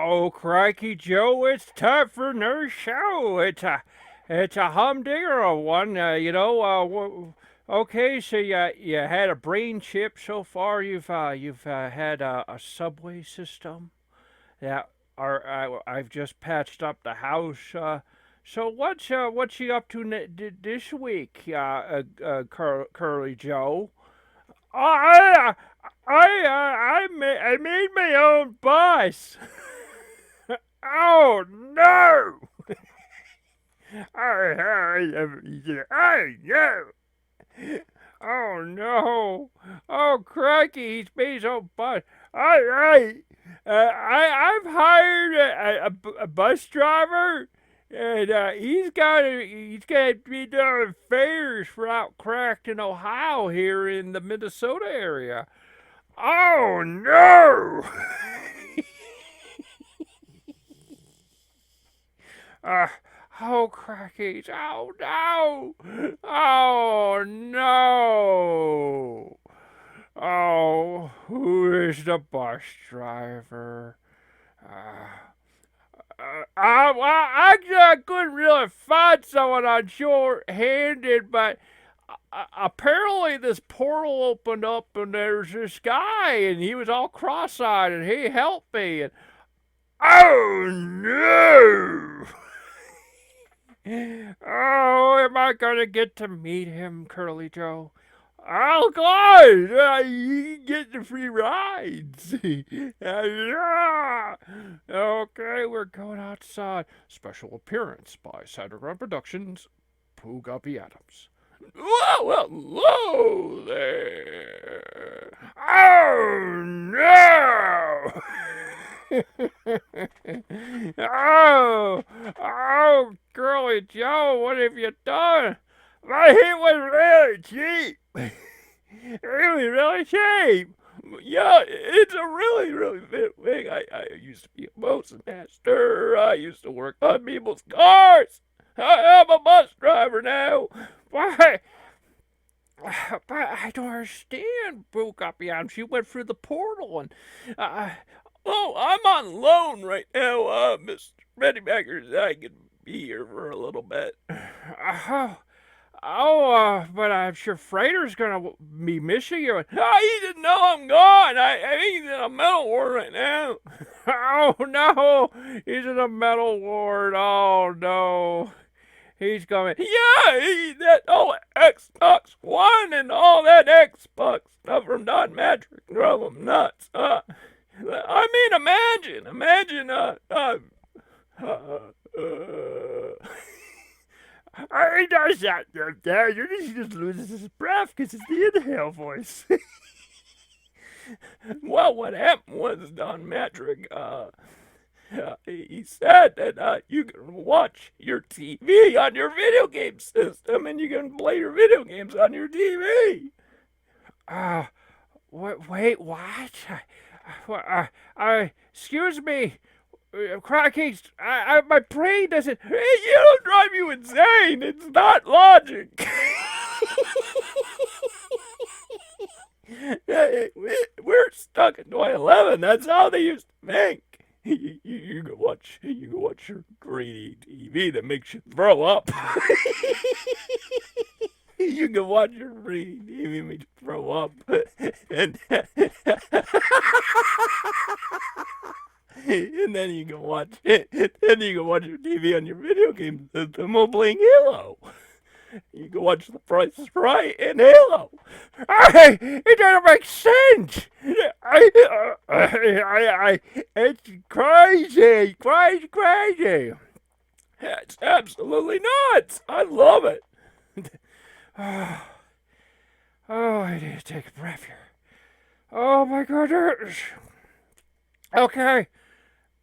Oh, crikey, Joe, it's time for another show. It's a humdinger of one. Okay, so you had a brain chip so far. You've had a subway system. Yeah, I've just patched up the house. So what's you up to this week, Curly Joe? I I made my own bus. Oh no! I no! Oh no! Oh crikey! He's made his own bus. I've hired a bus driver, and he's gonna be doing fairs throughout Crackton, Ohio, here in the Minnesota area. Oh no! Uh, oh, crackies. Oh, no. Oh, no. Oh, who is the bus driver? Well, actually, I couldn't really find someone on short-handed, but apparently this portal opened up and there's this guy, and he was all cross-eyed, and he helped me. And oh, no. Oh, am I gonna get to meet him, Curly Joe? Oh, God! You get the free rides. Yeah. Okay, we're going outside. Special appearance by Cyberground Productions, Pooh Guppy Adams. Whoa, well, whoa there! Oh no! Oh, oh, Girly Joe, what have you done? My heat was really cheap. It was really cheap. Yeah, it's a really, really big thing. I used to be a motion master. I used to work on people's cars. I am a bus driver now. Why? But I don't understand, broke up yams. You went through the portal and oh, I'm on loan right now, Mr. Bettybackers. I can be here for a little bit. But I'm sure Freighter's gonna be missing you. Oh, he didn't know I'm gone. I think he's in a mental ward right now. Oh no, he's in a mental ward. Oh no. He's coming. Yeah, that Xbox One and all that Xbox stuff from Don Matrick drove him nuts. I mean, imagine, he does that, he just loses his breath because it's the inhale voice. Well, what happened was Don Matrick, he said that you can watch your TV on your video game system and you can play your video games on your TV. Uh, wait, what? Excuse me. Crackies, my brain doesn't. It'll drive you insane. It's not logic. We're stuck in 2011. That's how they used to think. You can watch your grainy TV that makes you throw up. You can watch your grainy TV that makes you throw up, and and then you can watch it. Then you can watch your TV on your video game system while playing Halo. You can watch The Price is Right and Halo. It doesn't make sense. It's crazy, crazy, crazy. It's absolutely nuts. I love it. Oh, I need to take a breath here. Oh my goodness. Okay,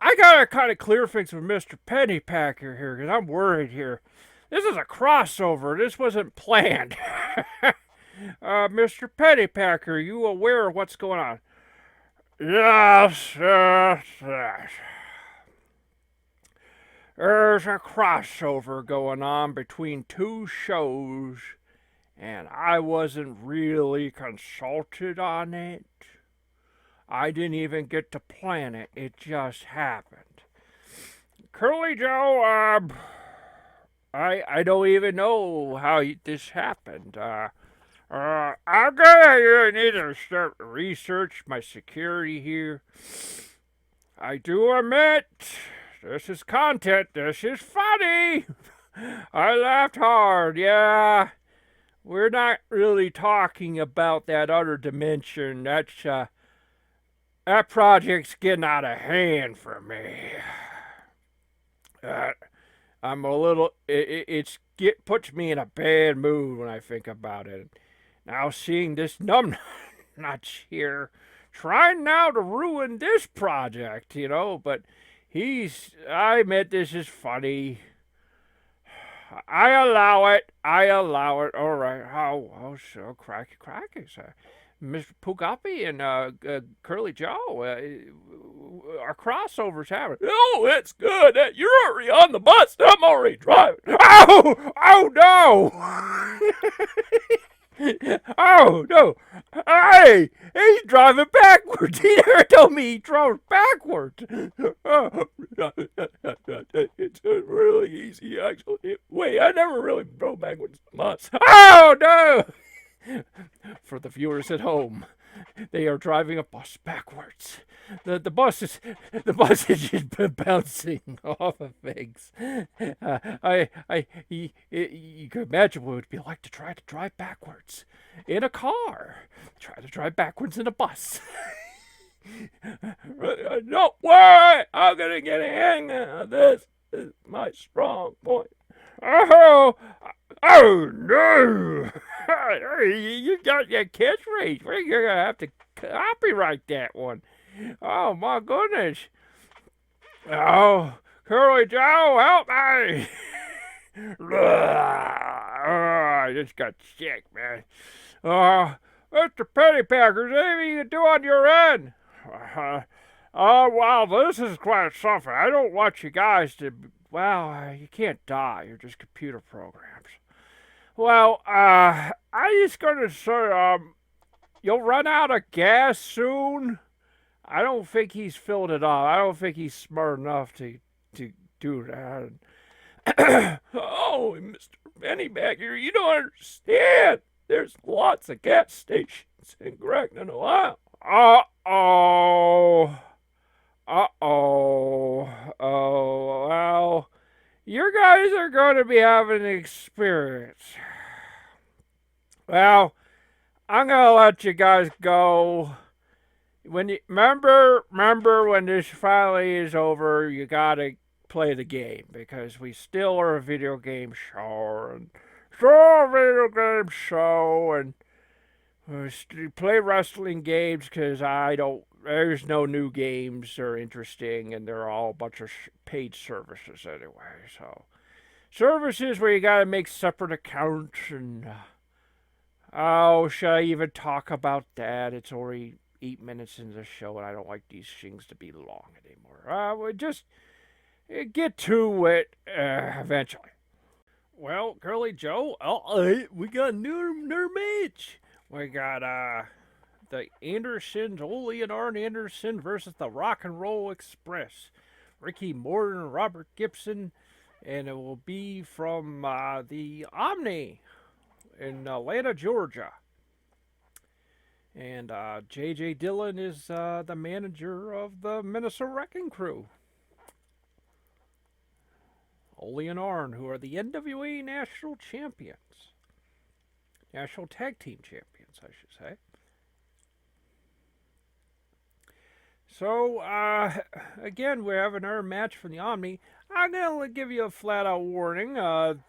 I gotta kind of clear things with Mr. Pennypacker here because I'm worried here. This is a crossover. This wasn't planned. Mr. Pennypacker, you aware of what's going on? Yes, yes, yes. There's a crossover going on between two shows, and I wasn't really consulted on it. I didn't even get to plan it. It just happened. Curly Joe, I don't even know how this happened. I'm gonna need to start research my security here. I do admit, this is content. This is funny. I laughed hard. Yeah, we're not really talking about that other dimension. That project's getting out of hand for me. Uh, I'm a little. It puts me in a bad mood when I think about it. Now seeing this numbnuts here, trying now to ruin this project, but I admit this is funny. I allow it. I allow it. All right. How so? Cracky. Mr. Pugapi and Curly Joe, our crossovers happening. Oh, that's good. You're already on the bus. I'm already driving. Oh no! Oh no! Hey, he's driving backwards. He never told me he drove backwards. Oh, it's really easy, actually. Wait, I never really drove backwards much. Oh no! For the viewers at home, they are driving a bus backwards. The bus is just bouncing off of things. You could imagine what it would be like to try to drive backwards in a car. Try to drive backwards in a bus. No way! I'm gonna get a hang of this. This is my strong point. Oh no! You got your catchphrase. You're gonna have to copyright that one. Oh my goodness! Oh, Curly Joe, help me! I just got sick, man. Mr. Pennypackers, anything you can do on your end? Wow, this is quite something. I don't want you guys to. Well, you can't die. You're just computer programs. Well, I just gonna say, you'll run out of gas soon. I don't think he's filled it up. I don't think he's smart enough to do that. Oh, Mr. Pennybacker, you don't understand. There's lots of gas stations in Gregnon, Ohio. Uh-oh. Uh-oh. Oh, well, you guys are going to be having an experience. Well, I'm going to let you guys go. When you remember when this finally is over, you gotta play the game because we still are a video game show and we play wrestling games because there's no new games that are interesting and they're all a bunch of paid services anyway. So services where you gotta make separate accounts and should I even talk about that? It's already 8 minutes into the show, and I don't like these things to be long anymore. We'll just get to it eventually. Well, Curly Joe, we got a new match. We got the Andersons, Ole and Arn Anderson versus the Rock and Roll Express. Ricky Morton, Robert Gibson, and it will be from the Omni in Atlanta, Georgia. And J.J. Dillon is the manager of the Minnesota Wrecking Crew. Ole and Arn, who are the NWA National Champions. National Tag Team Champions, I should say. So, again, we're having our match from the Omni. I'm going to give you a flat-out warning.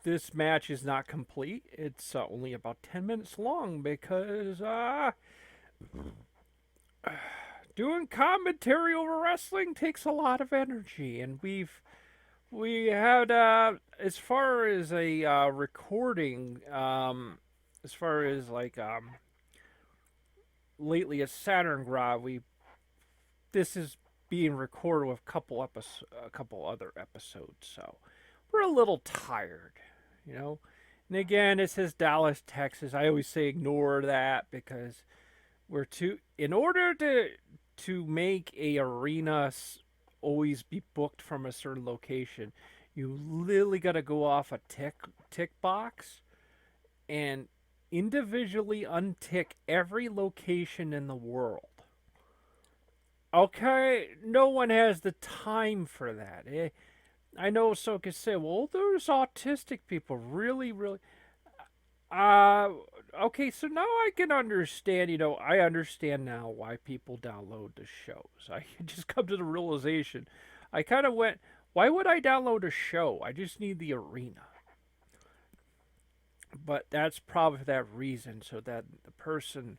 This match is not complete. It's only about 10 minutes long because doing commentary over wrestling takes a lot of energy, and we had as far as a recording, as far as like lately at Saturn Grove, this is being recorded with a couple other episodes, so we're a little tired, you know. And again, it says Dallas, Texas. I always say ignore that because in order to to make a arena always be booked from a certain location, you literally got to go off a tick box and individually untick every location in the world. Okay, no one has the time for that. I know some can say, well, there's autistic people. Really, really. Uh, okay, so now I can understand, I understand now why people download the shows. I just come to the realization. I kind of went, why would I download a show? I just need the arena. But that's probably for that reason, so that the person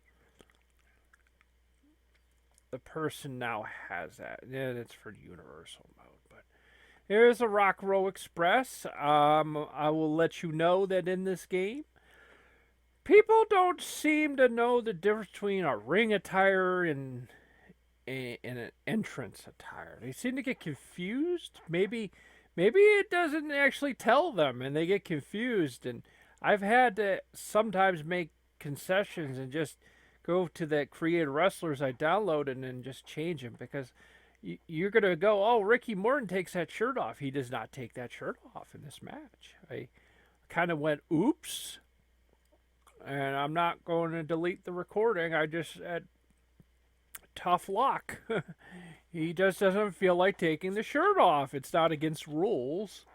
now has that. Yeah, it's for universal mode. But here's a Rock Row Express. I will let you know that in this game, people don't seem to know the difference between a ring attire and an entrance attire. They seem to get confused. Maybe it doesn't actually tell them, and they get confused. And I've had to sometimes make concessions and just go to the created wrestlers I downloaded and then just change them because you're gonna go, oh, Ricky Morton takes that shirt off. He does not take that shirt off in this match. I kind of went, oops, and I'm not going to delete the recording. I just had tough luck. He just doesn't feel like taking the shirt off. It's not against rules.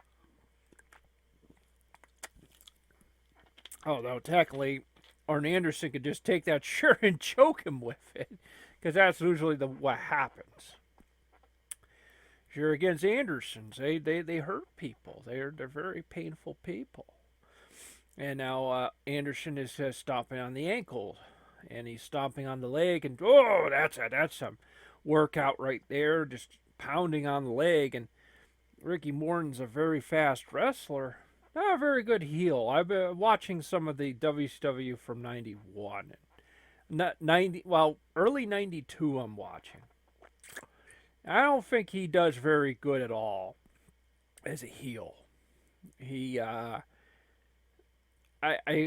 Although technically, Arn Anderson could just take that shirt and choke him with it, because that's usually what happens. You're against Andersons. They hurt people. They're very painful people. And now Anderson is stomping on the ankle, and he's stomping on the leg, and oh, that's some workout right there, just pounding on the leg. And Ricky Morton's a very fast wrestler, not a very good heel. I've been watching some of the WCW from '91, not '90. Well, early '92. I'm watching. I don't think he does very good at all as a heel. He, I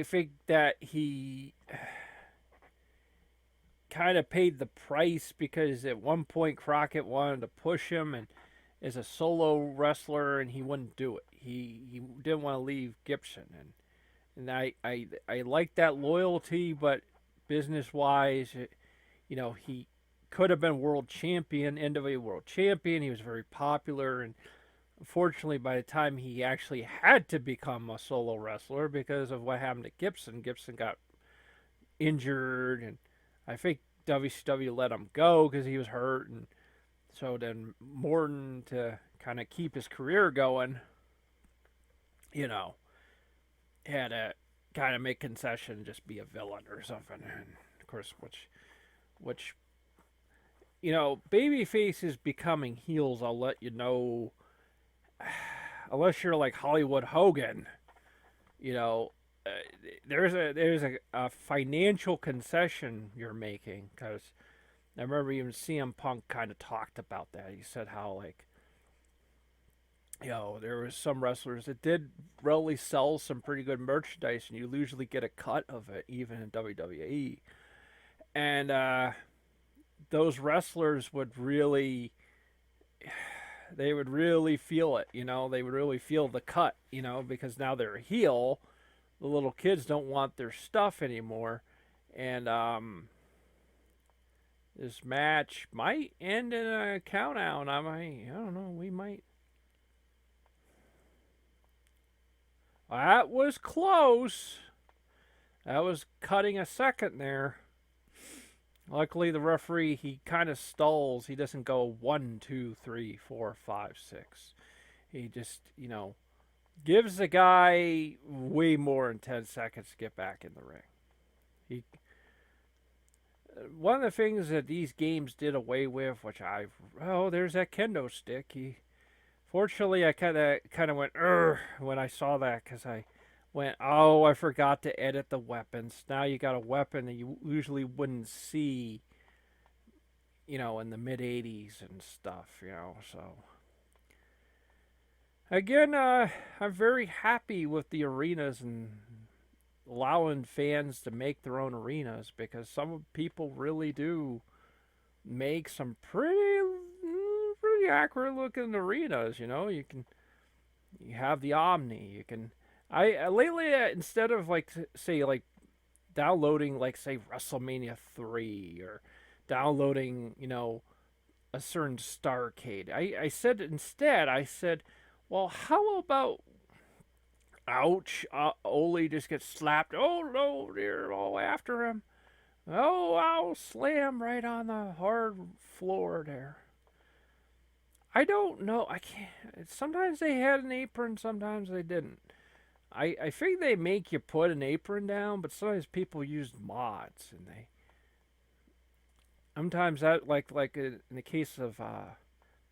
think that he kind of paid the price because at one point Crockett wanted to push him and as a solo wrestler, and he wouldn't do it. He didn't want to leave Gibson, and I like that loyalty, but business wise, he could have been world champion, NWA world champion. He was very popular, and unfortunately, by the time he actually had to become a solo wrestler because of what happened to Gibson, Gibson got injured, and I think WCW let him go because he was hurt, and so then Morton, to kind of keep his career going, had to kind of make concession, just be a villain or something, and of course, which baby faces becoming heels, I'll let you know, unless you're like Hollywood Hogan, you know, uh, there's a financial concession you're making, because I remember even CM Punk kind of talked about that. He said how like there was some wrestlers that did really sell some pretty good merchandise, and you usually get a cut of it even in WWE, and those wrestlers would really they would really feel it, they would really feel the cut, because now they're a heel. The little kids don't want their stuff anymore. And this match might end in a count out. I don't know, we might. That was close. That was cutting a second there. Luckily, the referee, he kind of stalls. He doesn't go 1, 2, 3, 4, 5, 6. He just, gives the guy way more than 10 seconds to get back in the ring. One of the things that these games did away with, which there's that kendo stick. Fortunately, I kind of went when I saw that, because I went, oh, I forgot to edit the weapons. Now you got a weapon that you usually wouldn't see, in the mid '80s and stuff, so. Again, I'm very happy with the arenas and allowing fans to make their own arenas, because some people really do make some pretty accurate looking arenas. You have the Omni. You can. I lately instead of like say like downloading like say WrestleMania 3 or downloading a certain Starcade. I said instead, I said, well, how about ouch, Ole just gets slapped. Oh no, they're all after him. Oh, I'll slam right on the hard floor there. I don't know. I can't. Sometimes they had an apron, sometimes they didn't. I think they make you put an apron down, but sometimes people use mods, and they sometimes that like in the case of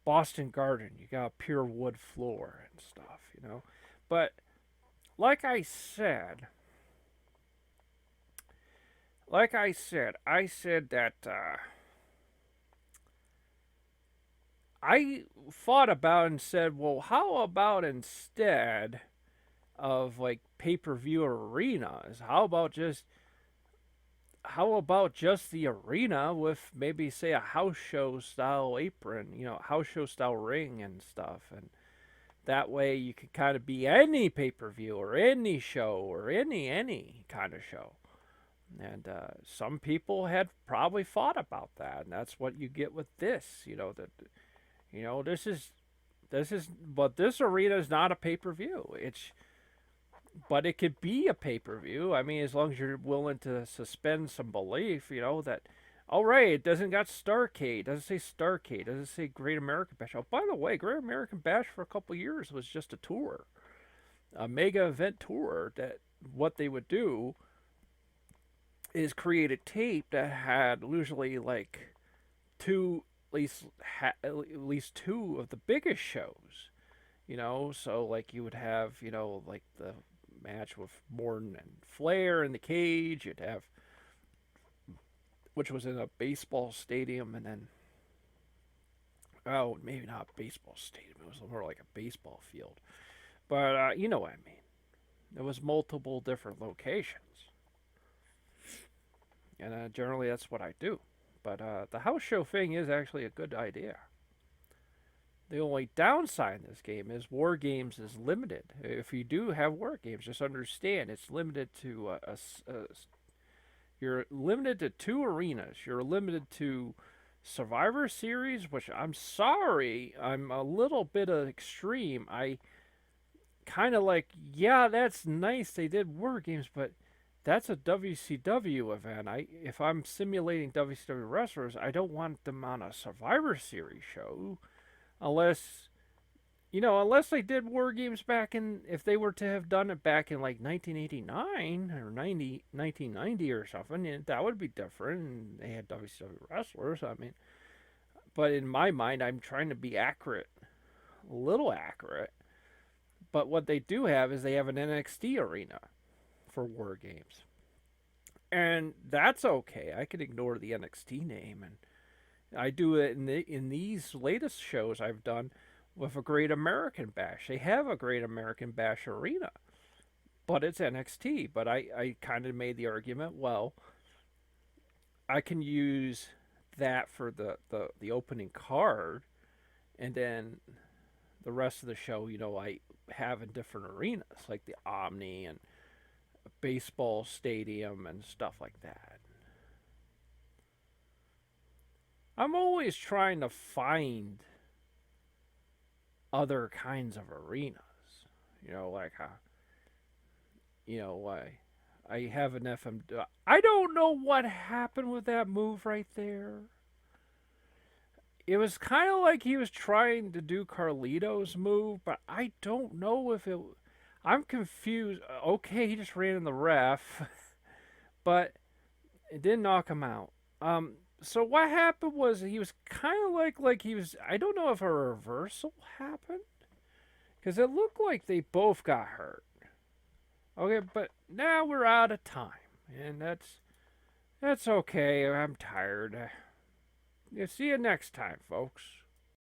Boston Garden, you got pure wood floor and stuff. But like I said, I said that I thought about and said, well, how about instead of like pay-per-view arenas, how about just the arena with maybe say a house show style apron, house show style ring and stuff, and that way you could kind of be any pay-per-view or any show or any kind of show. And some people had probably thought about that, and that's what you get with this. But this arena is not a pay-per-view. But it could be a pay-per-view. I mean, as long as you're willing to suspend some belief, that. All right, it doesn't got Starcade. It doesn't say Starcade. It doesn't say Great American Bash. Oh, by the way, Great American Bash for a couple years was just a tour, a mega event tour. That what they would do is create a tape that had usually like two, at least two of the biggest shows. So like you would have like the match with Morton and Flair in the cage. You'd have which was in a baseball stadium, and then maybe not a baseball stadium. It was more like a baseball field, but you know what I mean. There was multiple different locations, and generally that's what I do. But the house show thing is actually a good idea. The only downside in this game is War Games is limited. If you do have War Games, just understand it's limited to you're limited to two arenas. You're limited to Survivor Series, which I'm sorry, I'm a little bit of extreme. I kind of like, yeah, that's nice. They did War Games, but that's a WCW event. If I'm simulating WCW wrestlers, I don't want them on a Survivor Series show, unless unless they did War Games back in, if they were to have done it back in like 1989 or 1990 or something, that would be different. And they had WCW wrestlers. I mean, but in my mind, I'm trying to be accurate, a little accurate. But what they do have is they have an NXT arena for War Games. And that's okay. I can ignore the NXT name, and I do it in these latest shows I've done with a Great American Bash. They have a Great American Bash arena, but it's NXT. But I kind of made the argument, well, I can use that for the opening card, and then the rest of the show, I have in different arenas, like the Omni and a baseball stadium and stuff like that. I'm always trying to find other kinds of arenas. Like I have an FM. I don't know what happened with that move right there. It was kind of like he was trying to do Carlito's move, but I don't know if it. I'm confused. Okay, he just ran in the ref, but it didn't knock him out. So what happened was he was kind of like he was. I don't know if a reversal happened, because it looked like they both got hurt. Okay, but now we're out of time, and that's okay. I'm tired. See you next time, folks.